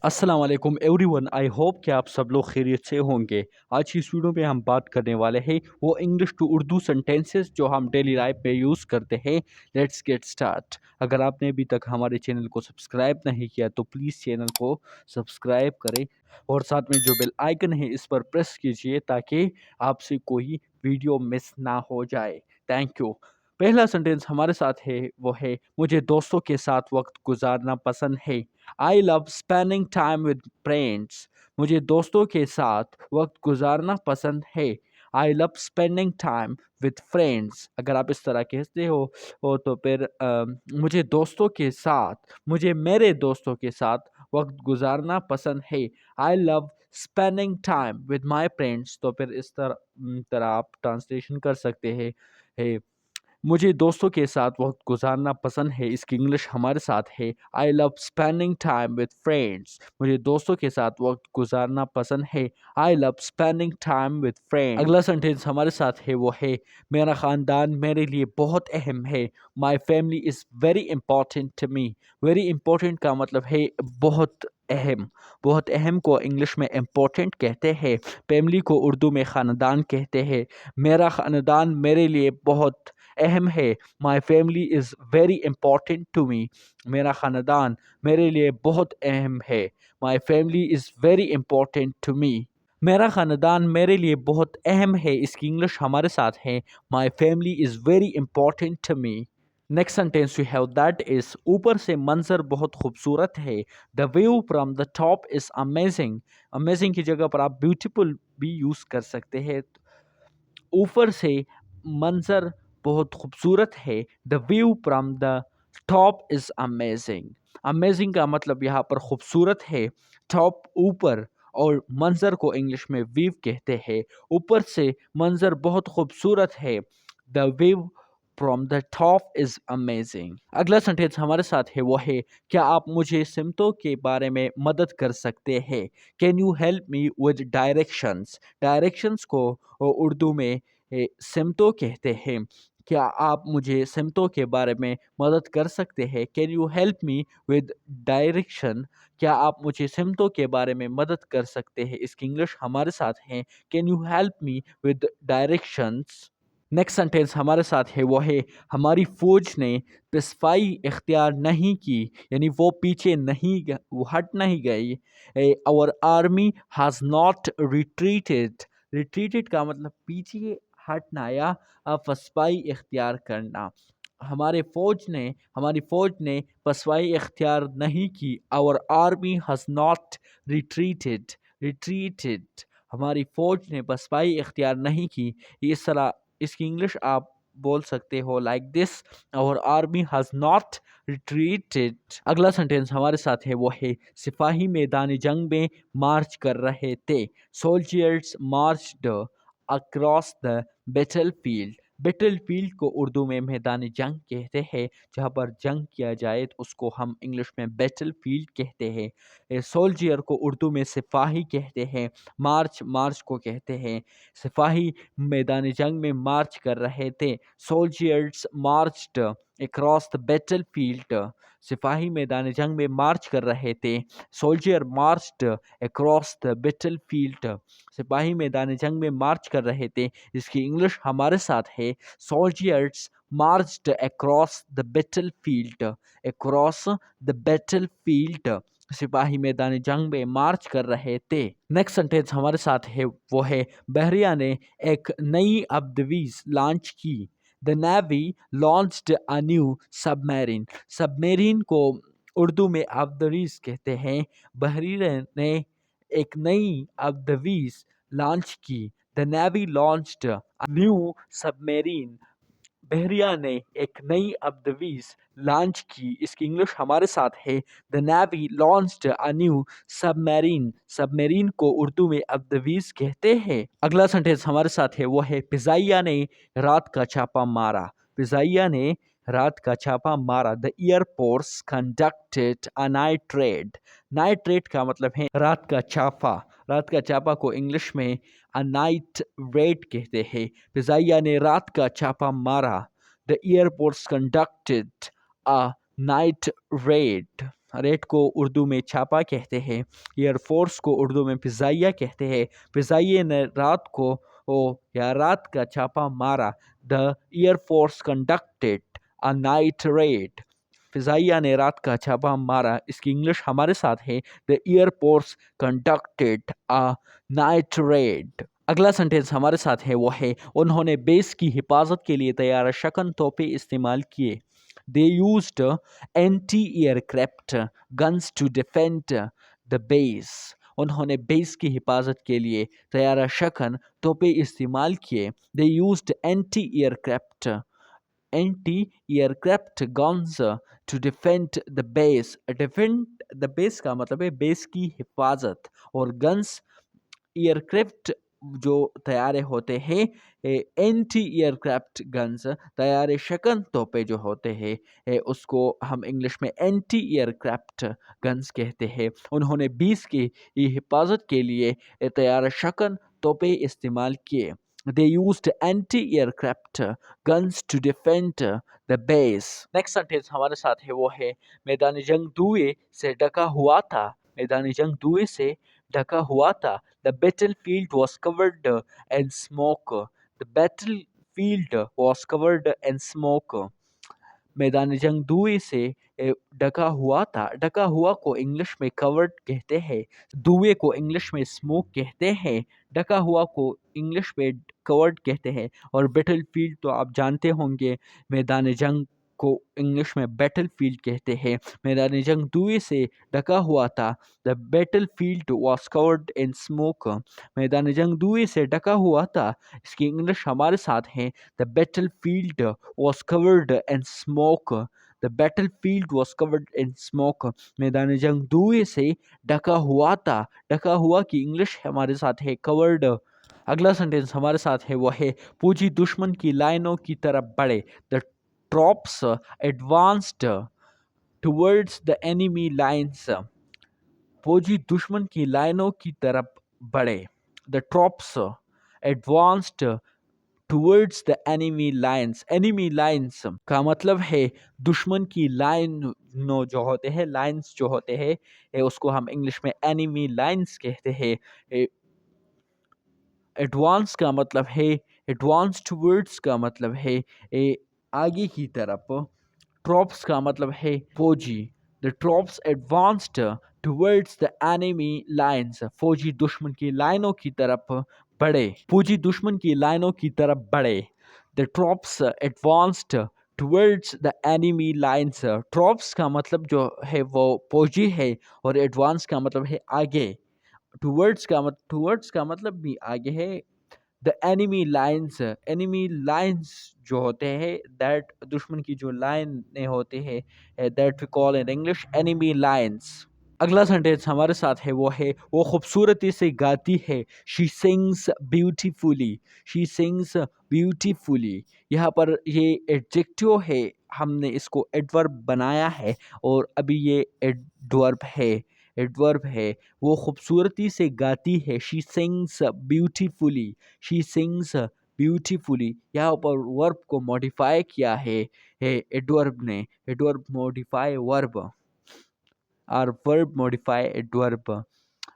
अस्सलाम वालेकुम everyone. I hope कि आप सब लोग खैरियत से होंगे। आज की इस वीडियो में हम बात करने वाले हैं वो इंग्लिश टू उर्दू सेंटेंसेस जो हम डेली लाइफ में यूज़ करते हैं। Let's get start. अगर आपने अभी तक हमारे चैनल को सब्सक्राइब नहीं किया तो प्लीज़ चैनल को सब्सक्राइब करें और साथ में जो बेल आइकन है इस पर प्रेस कीजिए ताकि आपसे कोई वीडियो मिस ना हो जाए। Thank you. पहला सेंटेंस हमारे साथ है वो है मुझे दोस्तों के साथ वक्त गुजारना पसंद है। I love spending time with friends. मुझे दोस्तों के साथ वक्त गुजारना पसंद है। I love spending time with friends. अगर आप इस तरह कहते हो तो फिर मुझे मेरे दोस्तों के साथ वक्त गुजारना पसंद है। I love spending time with my friends. तो फिर इस तरह आप ट्रांसलेशन कर सकते हैं। मुझे दोस्तों के साथ वक्त गुजारना पसंद है, इसकी इंग्लिश हमारे साथ है I love spending time with friends. मुझे दोस्तों के साथ वक्त गुजारना पसंद है। I love spending time with friends. अगला सेंटेंस हमारे साथ है वो है मेरा ख़ानदान मेरे लिए बहुत अहम है। My family is very important to me. Very important का मतलब है बहुत अहम। बहुत अहम को इंग्लिश में इम्पोर्टेंट कहते हैं। फैमिली को उर्दू में ख़ानदान कहते हैं। मेरा ख़ानदान मेरे लिए बहुत अहम है। My family is very important to me. मेरा ख़ानदान मेरे लिए बहुत अहम है। My family is very important to me. मेरा ख़ानदान मेरे लिए बहुत अहम है, इसकी इंग्लिश हमारे साथ है my family is very important to me. Next sentence we have that is ऊपर से मंजर बहुत खूबसूरत है। The view from the top is amazing. Amazing की जगह पर आप ब्यूटीफुल भी यूज़ कर सकते हैं। ऊपर से मंजर बहुत खूबसूरत है। The view from the top is amazing. Amazing का मतलब यहाँ पर खूबसूरत है। टॉप ऊपर और मंजर को इंग्लिश में व्यू कहते हैं। ऊपर से मंजर बहुत खूबसूरत है। The view from the top is amazing. अगला सेंटेंस हमारे साथ है वो है क्या आप मुझे सिमतों के बारे में मदद कर सकते हैं। Can you help me with directions. Directions को उर्दू में सिमतों कहते हैं। क्या आप मुझे सिमतों के बारे में मदद कर सकते हैं। Can you help me with direction. क्या आप मुझे सिमतों के बारे में मदद कर सकते हैं, इसकी इंग्लिश हमारे साथ है can you help me with directions. Next sentence हमारे साथ है वो है हमारी फौज ने पेशवाई इख्तियार नहीं की, यानी वो पीछे नहीं वो हट नहीं गई। Our army has not retreated. Retreated का मतलब पीछे हटना या फसवाई इख्तियार करना। हमारी फ़ौज ने पसवाई इख्तियार नहीं की। Our army has not retreated. Retreated हमारी फ़ौज ने पसवाई इख्तियार नहीं की। इस तरह इसकी इंग्लिश आप बोल सकते हो like this our army has not retreated. अगला सेंटेंस हमारे साथ है वो है सिपाही मैदान जंग में मार्च कर रहे थे। Soldiers marched across the battle field. Battle field को उर्दू में मैदान जंग कहते हैं। जहाँ पर जंग किया जाए तो उसको हम इंग्लिश में बैटल फील्ड कहते हैं। सोल्जियर को उर्दू में सिपाही कहते हैं। मार्च को कहते हैं। सिपाही मैदान जंग में मार्च कर रहे थे। Soldiers marched across the battlefield. सिपाही मैदान जंग में मार्च कर रहे थे। Soldier marched across the battlefield. सिपाही मैदान जंग में मार्च कर रहे थे, इसकी इंग्लिश हमारे साथ है soldiers marched across the battlefield. Across the battlefield सिपाही मैदान जंग में मार्च कर रहे थे। नेक्स्ट सेंटेंस हमारे साथ है वो है बहरिया ने एक नई अब्दवीज लॉन्च की। The navy launched a new submarine. Submarine को उर्दू में अब्दवीज कहते हैं। बहरिया ने एक नई अब्दवीज लॉन्च की। The navy launched a new submarine. बहरिया ने एक नई अब्दवीज लॉन्च की, इसकी इंग्लिश हमारे साथ है the navy launched a new submarine. Submarine को उर्दू में अब्दवीज कहते हैं। अगला सेंटेंस हमारे साथ है वो है पिज़ाइया ने रात का छापा मारा। पिज़ाइया ने रात का छापा मारा। The air force conducted a night red. Night red का मतलब है रात का छापा। रात का छापा को इंग्लिश में अ नाइट रेड कहते हैं। पिज़ाइया ने रात का छापा मारा। The air force conducted a night red. Rate کو اردو میں چھاپا کہتے ہیں، ایئر فورس کو اردو میں فضائیہ کہتے ہیں، فضائیہ نے رات کو یا رات کا چھاپا مارا، the air force conducted a night raid, فضائیہ نے رات کا چھاپا مارا، اس کی انگلش ہمارے ساتھ ہے، the air force conducted a night raid. اگلا سنٹینس ہمارے ساتھ ہے، وہ ہے انہوں نے بیس کی حفاظت کے لیے طیارہ شکن توپے استعمال کیے، they used anti-aircraft guns to defend the base، انہوں نے بیس کی حفاظت کے لیے طیارہ شکن توپے استعمال کیے، they used anti-aircraft guns to defend the base، defend the base کا مطلب ہے بیس کی حفاظت، اور گنس ایئر کرافٹ جو طیارے ہوتے ہیں، اینٹی ایئر کرافٹ گنز طیارے شکن توپے جو ہوتے ہیں، اس کو ہم انگلش میں اینٹی ایئر کرافٹ گنز کہتے ہیں۔ انہوں نے 20 کی حفاظت کے لیے طیارہ شکن توپے استعمال کیے، they used anti-aircraft guns to defend the base۔ Next sentence ہمارے ساتھ ہے، وہ ہے میدان جنگ دھوئے سے ڈھکا ہوا تھا، میدان جنگ دھوئے سے ڈھکا ہوا تھا، the battlefield was covered in smoke، the battlefield was covered in smoke، میدان جنگ دھوئے سے ڈھکا ہوا تھا، ڈھکا ہوا کو انگلش میں کورڈ کہتے ہیں، دھوئے کو انگلش میں اسموک کہتے ہیں، ڈھکا ہوا کو انگلش میں کورڈ کہتے ہیں، اور بیٹل فیلڈ تو آپ جانتے ہوں گے، میدان جنگ کو انگلش میں بیٹل فیلڈ کہتے ہیں۔ میدان جنگ دھوئے سے ڈھکا ہوا تھا، the battlefield was covered in smoke، میدان جنگ دھوئے سے ڈھکا ہوا تھا، اس کی انگلش ہمارے ساتھ ہے، the battlefield was covered in smoke، the battlefield was covered in smoke، میدان جنگ دھوئے سے ڈھکا ہوا تھا، ڈھکا ہوا کی انگلش ہمارے ساتھ ہے covered۔ اگلا سنٹینس ہمارے ساتھ ہے، وہ ہے فوجی دشمن کی لائنوں کی طرف بڑھے، the troops advanced towards the enemy lines، فوجی دشمن کی لائنوں کی طرف بڑھے، the troops advanced towards the enemy lines، enemy lines کا مطلب ہے دشمن کی لائن جو ہوتے ہیں، لائنز جو ہوتے ہیں، اس کو ہم انگلش میں enemy lines کہتے ہیں۔ ایڈوانس کا مطلب ہے، ایڈوانس ٹورڈز کا مطلب ہے آگے کی طرف، ٹروپس کا مطلب ہے فوجی، the troops advanced towards the enemy lines، فوجی دشمن کی لائنوں کی طرف بڑھے، فوجی دشمن کی لائنوں کی طرف بڑھے، the troops advanced towards the enemy lines، troops کا مطلب جو ہے وہ فوجی ہے، اور ایڈوانس کا مطلب ہے آگے، ٹورڈز کا مطلب بھی آگے ہے، the enemy lines، enemy lines جو ہوتے ہیں، that دشمن کی جو لائنیں ہوتے ہیں، that we call in English enemy lines۔ اگلا سنٹینس ہمارے ساتھ ہے، وہ ہے وہ خوبصورتی سے گاتی ہے، she sings beautifully، she sings beautifully، یہاں پر یہ ایڈجیکٹیو ہے، ہم نے اس کو ایڈورب بنایا ہے، اور ابھی یہ ایڈورب ہے، ایڈورب ہے، وہ خوبصورتی سے گاتی ہے، she sings beautifully، she sings beautifully، یہاں پر ورب کو موڈیفائی کیا ہے ایڈورب نے، ایڈورب موڈیفائی ورب، اور ورب موڈیفائی ایڈورب،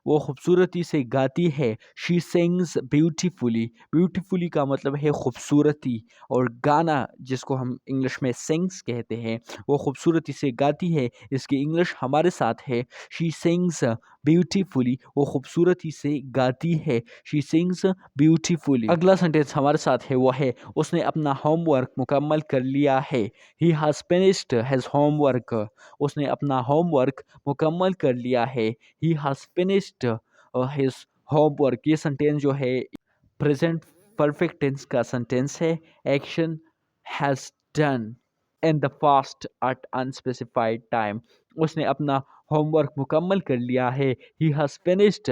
وہ خوبصورتی سے گاتی ہے، she sings beautifully، beautifully کا مطلب ہے خوبصورتی، اور گانا جس کو ہم انگلش میں sings کہتے ہیں، وہ خوبصورتی سے گاتی ہے، اس کی انگلش ہمارے ساتھ ہے she sings beautifully، وہ خوبصورتی سے گاتی ہے، she sings beautifully۔ اگلا سنٹینس ہمارے ساتھ ہے، وہ ہے اس نے اپنا ہوم ورک مکمل کر لیا ہے، he has finished his homework، اس نے اپنا ہوم ورک مکمل کر لیا ہے، he has finished his homework۔ یہ سنٹینس جو ہے present perfect tense کا سنٹینس ہے، action has done in the past at unspecified time، اس نے اپنا ہوم ورک مکمل کر لیا ہے، he has finished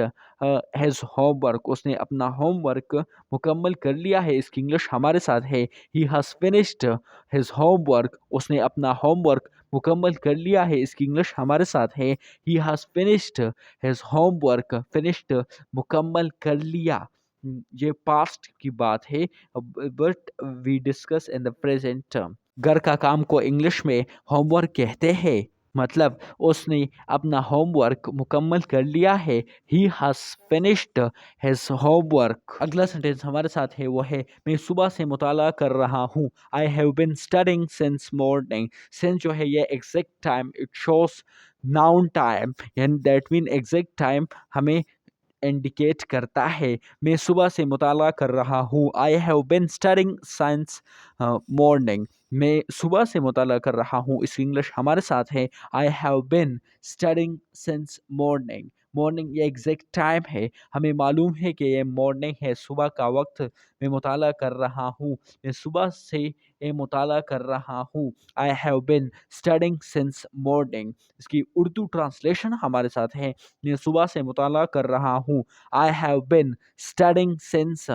his homework، اس نے اپنا ہوم ورک مکمل کر لیا ہے، اس کی انگلش ہمارے ساتھ ہے he has finished his homework، اس نے اپنا ہوم ورک مکمل کر لیا ہے، اس کی انگلش ہمارے ساتھ ہے he has finished his homework، finished مکمل کر لیا، یہ پاسٹ کی بات ہے، but we discuss in the present term۔ گھر کا کام کو انگلش میں ہوم ورک کہتے ہیں، मतलब उसने अपना होमवर्क मुकम्मल कर लिया है। He has finished his homework. अगला सेंटेंस हमारे साथ है वो है मैं सुबह से मुताला कर रहा हूँ। I have been studying since morning. Since जो है ये exact time it shows noun time, and that mean exact time हमें इंडिकेट करता है। मैं सुबह से मुताला कर रहा हूँ। I have been studying science morning. मैं सुबह से मुताला कर रहा हूँ, इसकी इंग्लिश हमारे साथ है आई have been studying since morning. Morning ये एग्जैक्ट टाइम है, हमें मालूम है कि ये मॉर्निंग है, सुबह का वक्त। मैं मुताला कर रहा हूँ, मैं सुबह से ये मुताला कर रहा हूँ। I have been studying since morning. इसकी उर्दू ट्रांसलेशन हमारे साथ है मैं सुबह से मुताला कर रहा हूँ। I have been studying since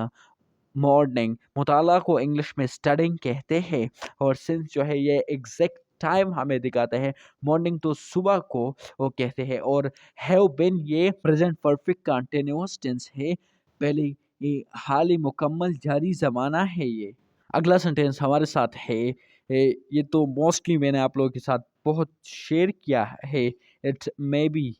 morning. मुताला को इंग्लिश में स्टडिंग कहते हैं, और सिंस जो है ये एग्जैक्ट टाइम हमें दिखाता है। मॉर्निंग तो सुबह को वो कहते हैं, और हैव बिन ये प्रेजेंट परफेक्ट कंटिन्यूअस टेंस है, पहले ये हाल ही मुकम्मल जारी ज़माना है ये। अगला सेंटेंस हमारे साथ है ये तो मोस्टली मैंने आप लोगों के साथ बहुत शेयर किया है। इट मे बी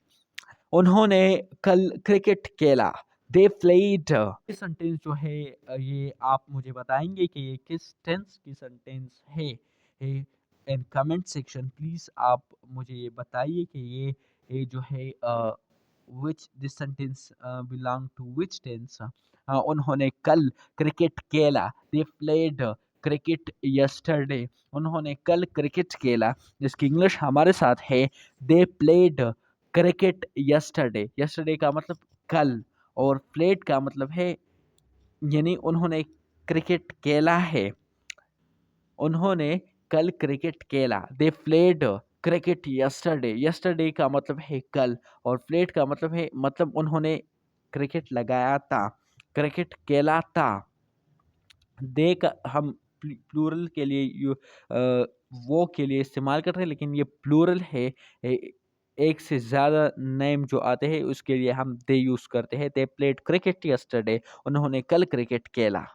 उन्होंने कल क्रिकेट खेला। They played. ये सेंटेंस जो है ये आप मुझे बताएंगे कि ये किस टेंस की सेंटेंस है। इन कमेंट सेक्शन प्लीज आप मुझे ये बताइए कि ये जो है which this sentence belong to which tense. उन्होंने कल क्रिकेट खेला। They played cricket yesterday. उन्होंने कल क्रिकेट खेला, जिसकी इंग्लिश हमारे साथ है they played cricket yesterday. Yesterday का मतलब कल, और प्लेड का मतलब है यानी उन्होंने क्रिकेट खेला है। उन्होंने कल क्रिकेट खेला। They played cricket yesterday. Yesterday का मतलब है कल, और प्लेड का मतलब है मतलब उन्होंने क्रिकेट लगाया था, क्रिकेट खेला था। दे का हम प्लूरल के लिए वो के लिए इस्तेमाल कर रहे हैं, लेकिन ये प्लूरल है। एक से ज़्यादा नेम जो आते हैं उसके लिए हम दे यूज़ करते हैं। दे प्लेड क्रिकेट यस्टरडे। उन्होंने कल क्रिकेट खेला।